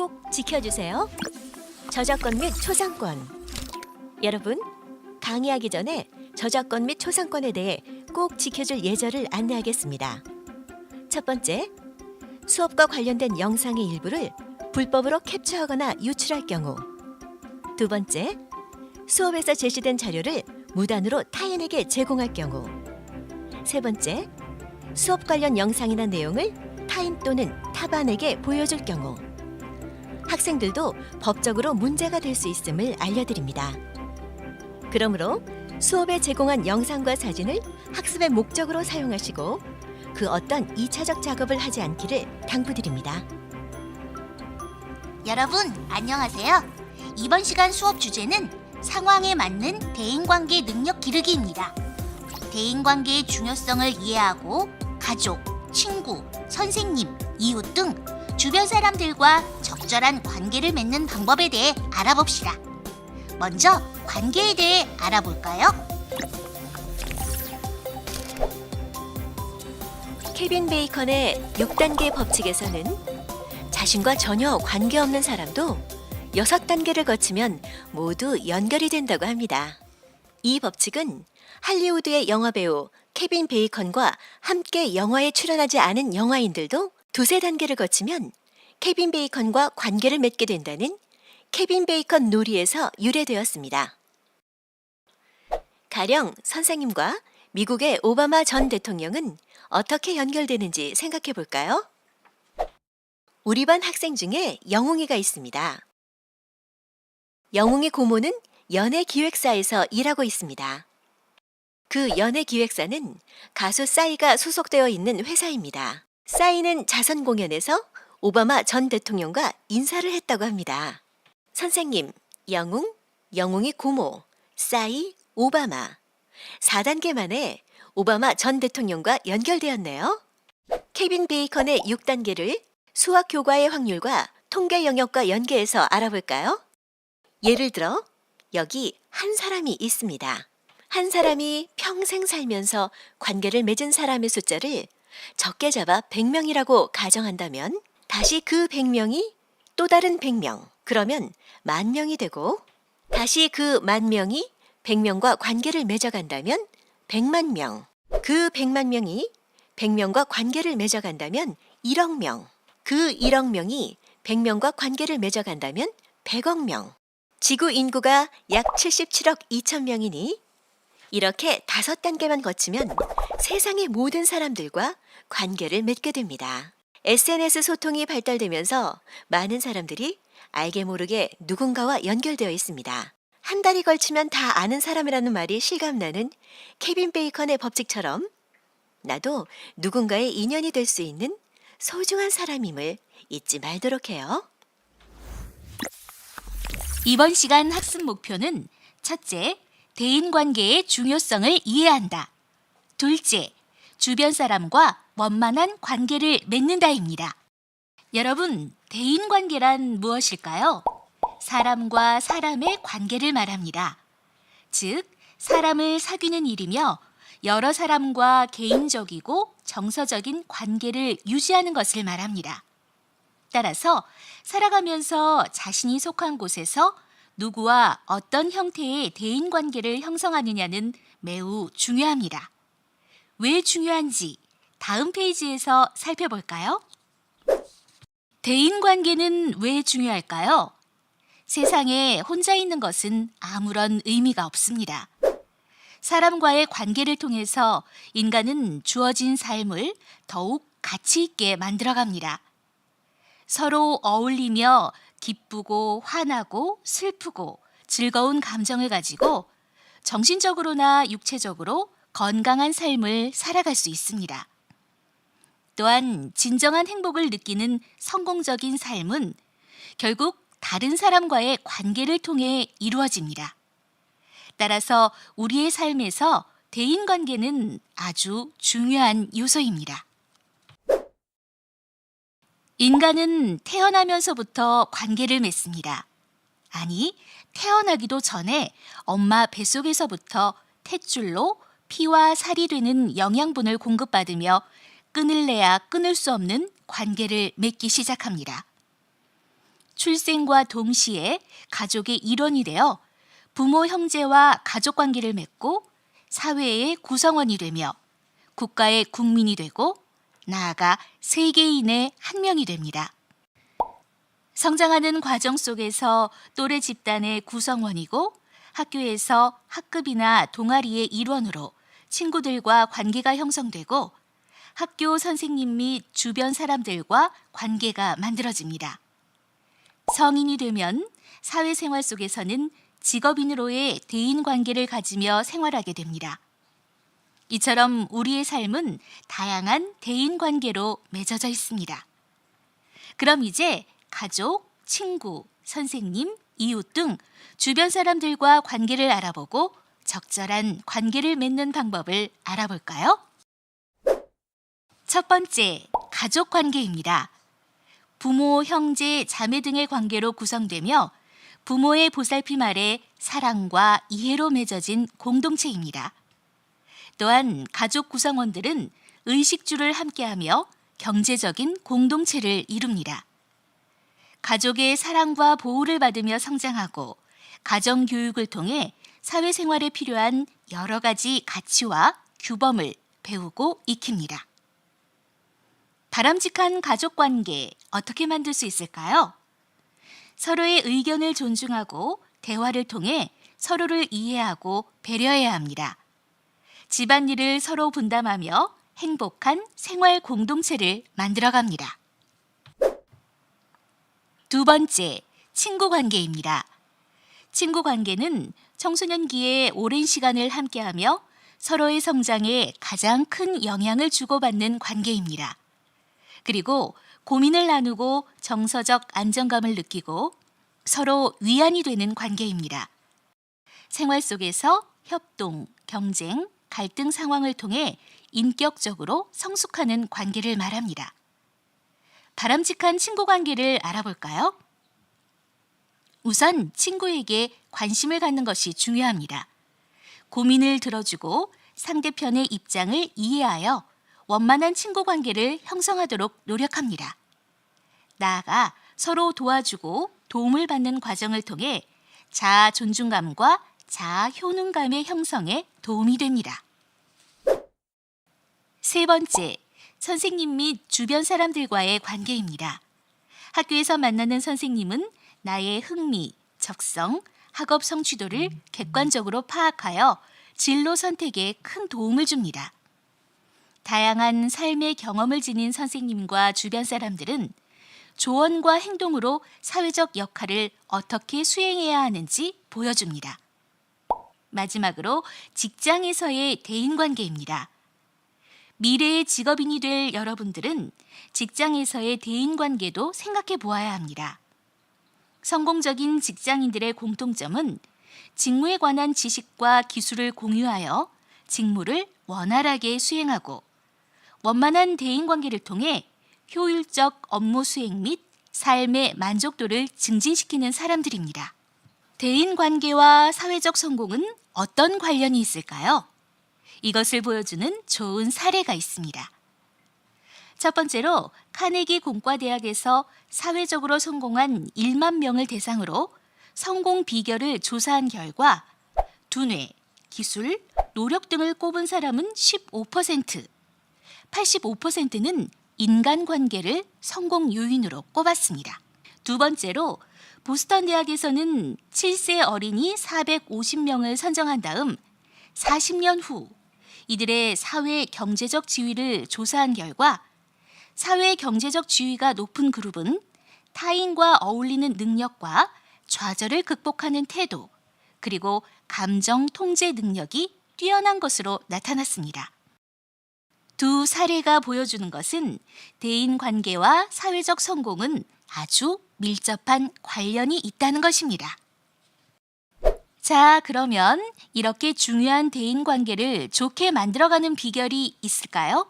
꼭 지켜주세요. 저작권 및 초상권. 여러분, 강의하기 전에 저작권 및 초상권에 대해 꼭 지켜줄 예절을 안내하겠습니다. 첫 번째, 수업과 관련된 영상의 일부를 불법으로 캡처하거나 유출할 경우. 두 번째, 수업에서 제시된 자료를 무단으로 타인에게 제공할 경우. 세 번째, 수업 관련 영상이나 내용을 타인 또는 타반에게 보여줄 경우. 학생들도 법적으로 문제가 될 수 있음을 알려드립니다. 그러므로 수업에 제공한 영상과 사진을 학습의 목적으로 사용하시고 그 어떤 2차적 작업을 하지 않기를 당부드립니다. 여러분, 안녕하세요. 이번 시간 수업 주제는 상황에 맞는 대인관계 능력 기르기입니다. 대인관계의 중요성을 이해하고 가족, 친구, 선생님, 이웃 등 주변 사람들과 적절한 관계를 맺는 방법에 대해 알아봅시다. 먼저 관계에 대해 알아볼까요? 케빈 베이컨의 6단계 법칙에서는 자신과 전혀 관계없는 사람도 6단계를 거치면 모두 연결이 된다고 합니다. 이 법칙은 할리우드의 영화배우 케빈 베이컨과 함께 영화에 출연하지 않은 영화인들도 두세 단계를 거치면 케빈 베이컨과 관계를 맺게 된다는 케빈 베이컨 논리에서 유래되었습니다. 가령 선생님과 미국의 오바마 전 대통령은 어떻게 연결되는지 생각해 볼까요? 우리 반 학생 중에 영웅이가 있습니다. 영웅의 고모는 연예기획사에서 일하고 있습니다. 그 연예기획사는 가수 싸이가 소속되어 있는 회사입니다. 싸이는 자선 공연에서 오바마 전 대통령과 인사를 했다고 합니다. 선생님, 영웅, 영웅의 고모, 싸이, 오바마. 4단계 만에 오바마 전 대통령과 연결되었네요. 케빈 베이컨의 6단계를 수학 교과의 확률과 통계 영역과 연계해서 알아볼까요? 예를 들어 여기 한 사람이 있습니다. 한 사람이 평생 살면서 관계를 맺은 사람의 숫자를 적게 잡아 100명이라고 가정한다면 다시 그 100명이 또 다른 100명, 그러면 10,000명이 되고 다시 그 10,000명이 100명과 관계를 맺어간다면 100만 명, 그 100만 명이 100명과 관계를 맺어간다면 1억 명, 그 1억 명이 100명과 관계를 맺어간다면 100억 명, 지구 인구가 약 77억 2천 명이니 이렇게 5단계만 거치면 세상의 모든 사람들과 관계를 맺게 됩니다. SNS 소통이 발달되면서 많은 사람들이 알게 모르게 누군가와 연결되어 있습니다. 한 달이 걸치면 다 아는 사람이라는 말이 실감나는 케빈 베이컨의 법칙처럼 나도 누군가의 인연이 될 수 있는 소중한 사람임을 잊지 말도록 해요. 이번 시간 학습 목표는 첫째, 대인관계의 중요성을 이해한다. 둘째, 주변 사람과 원만한 관계를 맺는다입니다. 여러분, 대인관계란 무엇일까요? 사람과 사람의 관계를 말합니다. 즉, 사람을 사귀는 일이며 여러 사람과 개인적이고 정서적인 관계를 유지하는 것을 말합니다. 따라서 살아가면서 자신이 속한 곳에서 누구와 어떤 형태의 대인관계를 형성하느냐는 매우 중요합니다. 왜 중요한지 다음 페이지에서 살펴볼까요? 대인관계는 왜 중요할까요? 세상에 혼자 있는 것은 아무런 의미가 없습니다. 사람과의 관계를 통해서 인간은 주어진 삶을 더욱 가치 있게 만들어갑니다. 서로 어울리며 기쁘고 화나고 슬프고 즐거운 감정을 가지고 정신적으로나 육체적으로 건강한 삶을 살아갈 수 있습니다. 또한 진정한 행복을 느끼는 성공적인 삶은 결국 다른 사람과의 관계를 통해 이루어집니다. 따라서 우리의 삶에서 대인관계는 아주 중요한 요소입니다. 인간은 태어나면서부터 관계를 맺습니다. 아니, 태어나기도 전에 엄마 뱃속에서부터 탯줄로 피와 살이 되는 영양분을 공급받으며 끊을래야 끊을 수 없는 관계를 맺기 시작합니다. 출생과 동시에 가족의 일원이 되어 부모, 형제와 가족 관계를 맺고 사회의 구성원이 되며 국가의 국민이 되고 나아가 세계인의 한 명이 됩니다. 성장하는 과정 속에서 또래 집단의 구성원이고 학교에서 학급이나 동아리의 일원으로 친구들과 관계가 형성되고 학교 선생님 및 주변 사람들과 관계가 만들어집니다. 성인이 되면 사회생활 속에서는 직업인으로의 대인관계를 가지며 생활하게 됩니다. 이처럼 우리의 삶은 다양한 대인관계로 맺어져 있습니다. 그럼 이제 가족, 친구, 선생님, 이웃 등 주변 사람들과 관계를 알아보고 적절한 관계를 맺는 방법을 알아볼까요? 첫 번째, 가족 관계입니다. 부모, 형제, 자매 등의 관계로 구성되며 부모의 보살핌 아래 사랑과 이해로 맺어진 공동체입니다. 또한 가족 구성원들은 의식주를 함께하며 경제적인 공동체를 이룹니다. 가족의 사랑과 보호를 받으며 성장하고 가정교육을 통해 사회생활에 필요한 여러 가지 가치와 규범을 배우고 익힙니다. 바람직한 가족관계 어떻게 만들 수 있을까요? 서로의 의견을 존중하고 대화를 통해 서로를 이해하고 배려해야 합니다. 집안일을 서로 분담하며 행복한 생활 공동체를 만들어갑니다. 두 번째, 친구 관계입니다. 친구 관계는 청소년기에 오랜 시간을 함께하며 서로의 성장에 가장 큰 영향을 주고받는 관계입니다. 그리고 고민을 나누고 정서적 안정감을 느끼고 서로 위안이 되는 관계입니다. 생활 속에서 협동, 경쟁, 갈등 상황을 통해 인격적으로 성숙하는 관계를 말합니다. 바람직한 친구 관계를 알아볼까요? 우선 친구에게 관심을 갖는 것이 중요합니다. 고민을 들어주고 상대편의 입장을 이해하여 원만한 친구 관계를 형성하도록 노력합니다. 나아가 서로 도와주고 도움을 받는 과정을 통해 자아 존중감과 자아 효능감의 형성에 도움이 됩니다. 세 번째, 선생님 및 주변 사람들과의 관계입니다. 학교에서 만나는 선생님은 나의 흥미, 적성, 학업 성취도를 객관적으로 파악하여 진로 선택에 큰 도움을 줍니다. 다양한 삶의 경험을 지닌 선생님과 주변 사람들은 조언과 행동으로 사회적 역할을 어떻게 수행해야 하는지 보여줍니다. 마지막으로 직장에서의 대인관계입니다. 미래의 직업인이 될 여러분들은 직장에서의 대인관계도 생각해 보아야 합니다. 성공적인 직장인들의 공통점은 직무에 관한 지식과 기술을 공유하여 직무를 원활하게 수행하고 원만한 대인관계를 통해 효율적 업무 수행 및 삶의 만족도를 증진시키는 사람들입니다. 대인관계와 사회적 성공은 어떤 관련이 있을까요? 이것을 보여주는 좋은 사례가 있습니다. 첫 번째로 카네기 공과대학에서 사회적으로 성공한 1만 명을 대상으로 성공 비결을 조사한 결과 두뇌, 기술, 노력 등을 꼽은 사람은 15%, 85%는 인간관계를 성공 요인으로 꼽았습니다. 두 번째로 보스턴 대학에서는 7세 어린이 450명을 선정한 다음 40년 후 이들의 사회 경제적 지위를 조사한 결과 사회 경제적 지위가 높은 그룹은 타인과 어울리는 능력과 좌절을 극복하는 태도, 그리고 감정 통제 능력이 뛰어난 것으로 나타났습니다. 두 사례가 보여주는 것은 대인관계와 사회적 성공은 아주 밀접한 관련이 있다는 것입니다. 자, 그러면 이렇게 중요한 대인관계를 좋게 만들어가는 비결이 있을까요?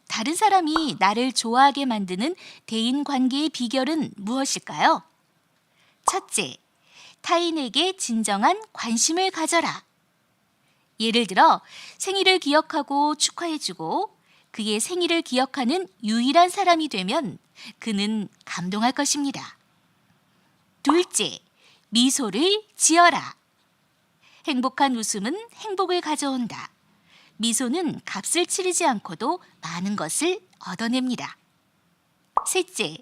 다른 사람이 나를 좋아하게 만드는 대인관계의 비결은 무엇일까요? 첫째, 타인에게 진정한 관심을 가져라. 예를 들어 생일을 기억하고 축하해주고 그의 생일을 기억하는 유일한 사람이 되면 그는 감동할 것입니다. 둘째, 미소를 지어라. 행복한 웃음은 행복을 가져온다. 미소는 값을 치르지 않고도 많은 것을 얻어냅니다. 셋째,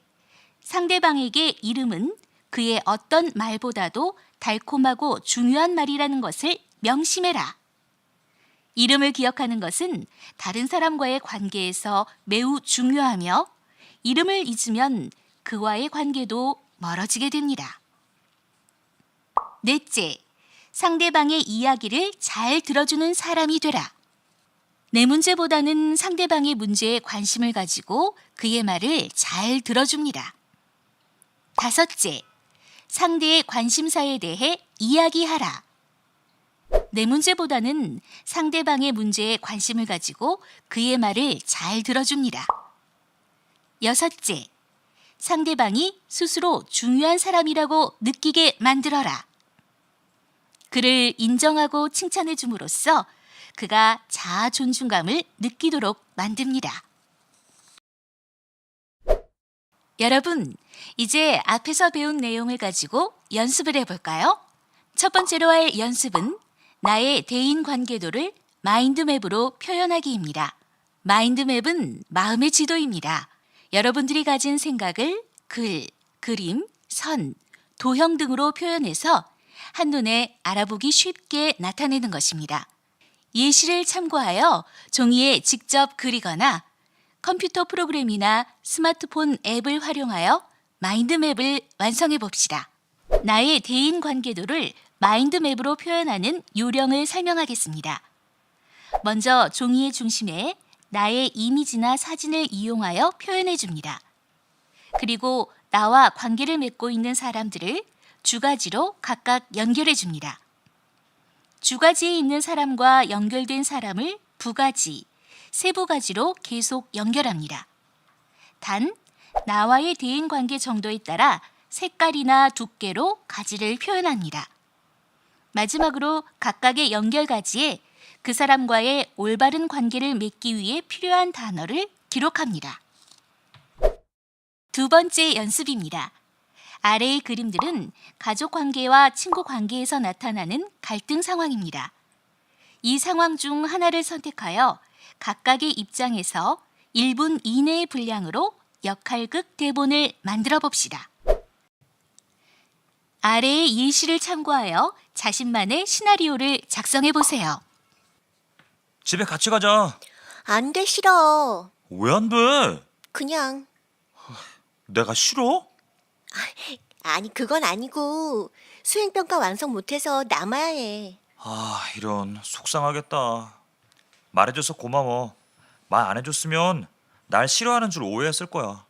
상대방에게 이름은 그의 어떤 말보다도 달콤하고 중요한 말이라는 것을 명심해라. 이름을 기억하는 것은 다른 사람과의 관계에서 매우 중요하며 이름을 잊으면 그와의 관계도 멀어지게 됩니다. 넷째, 상대방의 이야기를 잘 들어주는 사람이 되라. 내 문제보다는 상대방의 문제에 관심을 가지고 그의 말을 잘 들어줍니다. 다섯째, 상대의 관심사에 대해 이야기하라. 내 문제보다는 상대방의 문제에 관심을 가지고 그의 말을 잘 들어줍니다. 여섯째, 상대방이 스스로 중요한 사람이라고 느끼게 만들어라. 그를 인정하고 칭찬해 줌으로써 그가 자아 존중감을 느끼도록 만듭니다. 여러분, 이제 앞에서 배운 내용을 가지고 연습을 해볼까요? 첫 번째로 할 연습은 나의 대인 관계도를 마인드맵으로 표현하기입니다. 마인드맵은 마음의 지도입니다. 여러분들이 가진 생각을 글, 그림, 선, 도형 등으로 표현해서 한눈에 알아보기 쉽게 나타내는 것입니다. 예시를 참고하여 종이에 직접 그리거나 컴퓨터 프로그램이나 스마트폰 앱을 활용하여 마인드맵을 완성해 봅시다. 나의 대인 관계도를 마인드맵으로 표현하는 요령을 설명하겠습니다. 먼저 종이의 중심에 나의 이미지나 사진을 이용하여 표현해 줍니다. 그리고 나와 관계를 맺고 있는 사람들을 주가지로 각각 연결해 줍니다. 주가지에 있는 사람과 연결된 사람을 부가지, 세부가지로 계속 연결합니다. 단, 나와의 대인 관계 정도에 따라 색깔이나 두께로 가지를 표현합니다. 마지막으로 각각의 연결가지에 그 사람과의 올바른 관계를 맺기 위해 필요한 단어를 기록합니다. 두 번째 연습입니다. 아래의 그림들은 가족 관계와 친구 관계에서 나타나는 갈등 상황입니다. 이 상황 중 하나를 선택하여 각각의 입장에서 1분 이내의 분량으로 역할극 대본을 만들어 봅시다. 아래의 예시를 참고하여 자신만의 시나리오를 작성해 보세요. 집에 같이 가자. 안 돼, 싫어. 왜 안 돼? 그냥. 내가 싫어? 아니, 그건 아니고 수행평가 완성 못해서 남아야 해. 아, 이런 속상하겠다. 말해줘서 고마워. 말 안 해줬으면 날 싫어하는 줄 오해했을 거야.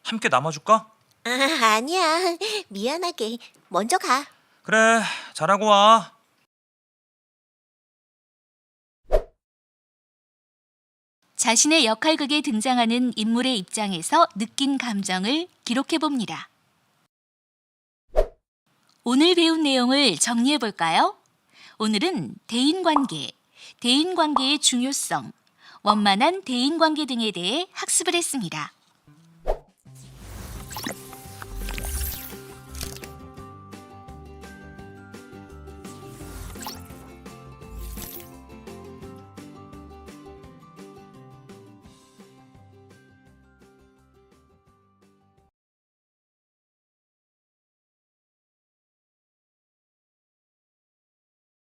함께 남아줄까? 아, 아니야. 미안하게. 먼저 가. 그래, 잘하고 와. 자신의 역할극에 등장하는 인물의 입장에서 느낀 감정을 기록해 봅니다. 오늘 배운 내용을 정리해 볼까요? 오늘은 대인관계, 대인관계의 중요성, 원만한 대인관계 등에 대해 학습을 했습니다.